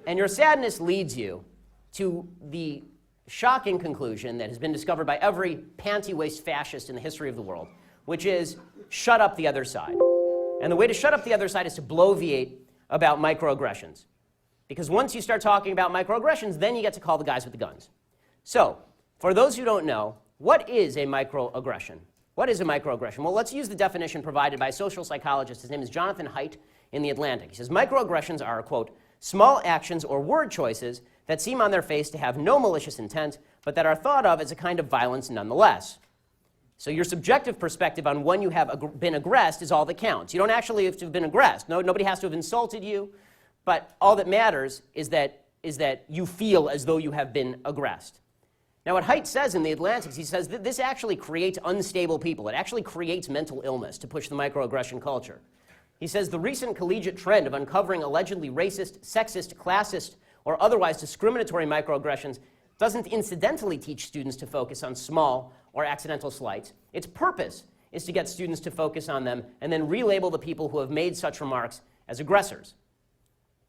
And your sadness leads you to the shocking conclusion that has been discovered by every panty-waist fascist in the history of the world, which is shut up the other side. And the way to shut up the other side is to bloviate about microaggressions. Because once you start talking about microaggressions, then you get to call the guys with the guns. So, for those who don't know, what is a microaggression? What is a microaggression? Well, let's use the definition provided by a social psychologist. His name is Jonathan Haidt in The Atlantic. He says, microaggressions are, quote, small actions or word choices that seem on their face to have no malicious intent, but that are thought of as a kind of violence nonetheless. So your subjective perspective on when you have been aggressed is all that counts. You don't actually have to have been aggressed. Nobody has to have insulted you, but all that matters is that you feel as though you have been aggressed. Now, what Haidt says in The Atlantic, he says that this actually creates unstable people. It actually creates mental illness to push the microaggression culture. He says the recent collegiate trend of uncovering allegedly racist, sexist, classist, or otherwise discriminatory microaggressions doesn't incidentally teach students to focus on small or accidental slights. Its purpose is to get students to focus on them and then relabel the people who have made such remarks as aggressors.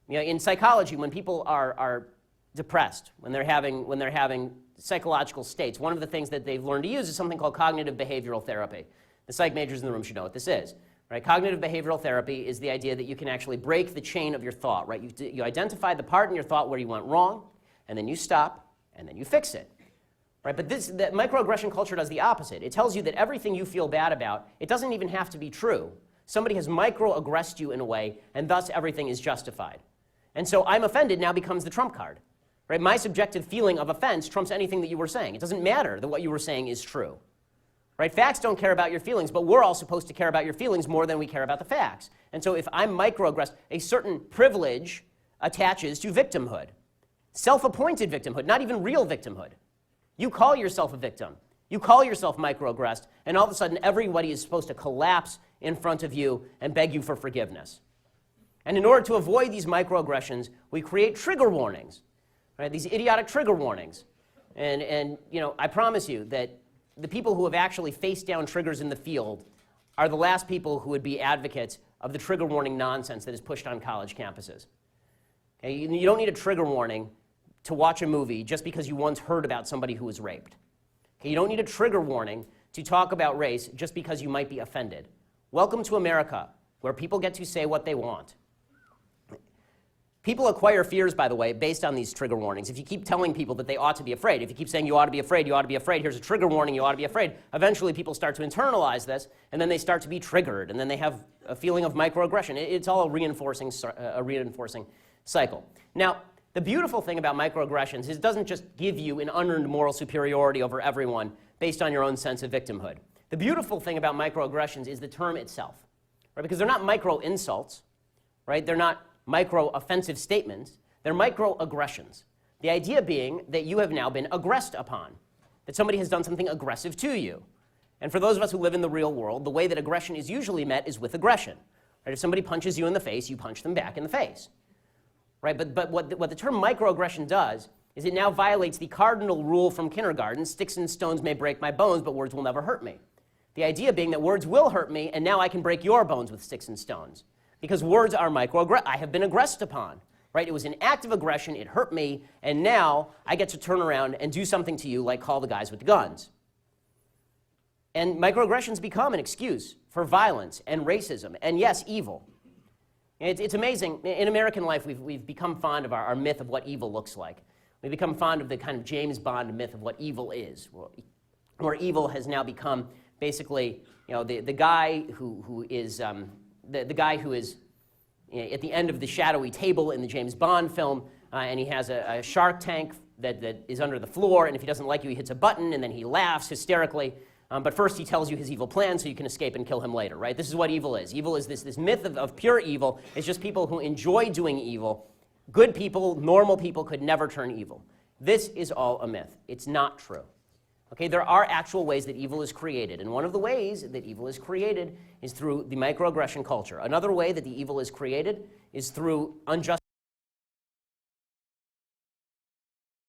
You know, in psychology, when people are depressed, when they're having psychological states, one of the things that they've learned to use is something called cognitive behavioral therapy. The psych majors in the room should know what this is. Right? Cognitive behavioral therapy is the idea that you can actually break the chain of your thought. Right? You identify the part in your thought where you went wrong, and then you stop, and then you fix it. Right? But that microaggression culture does the opposite. It tells you that everything you feel bad about, it doesn't even have to be true. Somebody has microaggressed you in a way, and thus everything is justified. And so I'm offended now becomes the trump card. Right? My subjective feeling of offense trumps anything that you were saying. It doesn't matter that what you were saying is true. Right? Facts don't care about your feelings, but we're all supposed to care about your feelings more than we care about the facts. And so if I'm microaggressed, a certain privilege attaches to victimhood. Self-appointed victimhood, not even real victimhood. You call yourself a victim. You call yourself microaggressed, and all of a sudden everybody is supposed to collapse in front of you and beg you for forgiveness. And in order to avoid these microaggressions, we create trigger warnings, right? These idiotic trigger warnings. And you know, I promise you that the people who have actually faced down triggers in the field are the last people who would be advocates of the trigger warning nonsense that is pushed on college campuses. Okay? You don't need a trigger warning to watch a movie just because you once heard about somebody who was raped. Okay? You don't need a trigger warning to talk about race just because you might be offended. Welcome to America, where people get to say what they want. People acquire fears, by the way, based on these trigger warnings. If you keep telling people that they ought to be afraid, if you keep saying you ought to be afraid, you ought to be afraid, here's a trigger warning, you ought to be afraid, eventually people start to internalize this, and then they start to be triggered, and then they have a feeling of microaggression. It's all a reinforcing cycle. Now, the beautiful thing about microaggressions is it doesn't just give you an unearned moral superiority over everyone based on your own sense of victimhood. The beautiful thing about microaggressions is the term itself, right? Because they're not micro-insults, right? They're not micro-offensive statements, they're microaggressions. The idea being that you have now been aggressed upon, that somebody has done something aggressive to you. And for those of us who live in the real world, the way that aggression is usually met is with aggression. Right? If somebody punches you in the face, you punch them back in the face. Right? But what the term microaggression does is it now violates the cardinal rule from kindergarten, sticks and stones may break my bones, but words will never hurt me. The idea being that words will hurt me, and now I can break your bones with sticks and stones. Because words are I have been aggressed upon, right? It was an act of aggression, it hurt me, and now I get to turn around and do something to you like call the guys with the guns. And microaggressions become an excuse for violence and racism, and yes, evil. It's amazing. In American life, we've become fond of our myth of what evil looks like. We've become fond of the kind of James Bond myth of what evil is, where evil has now become basically, you know, the guy who is the guy who is at the end of the shadowy table in the James Bond film, and he has a shark tank that is under the floor, and if he doesn't like you, he hits a button, and then he laughs hysterically. But first he tells you his evil plan so you can escape and kill him later, right? This is what evil is. Evil is this myth of pure evil. It's just people who enjoy doing evil. Good people, normal people could never turn evil. This is all a myth. It's not true. Okay, there are actual ways that evil is created, and one of the ways that evil is created is through the microaggression culture. Another way that the evil is created is through unjust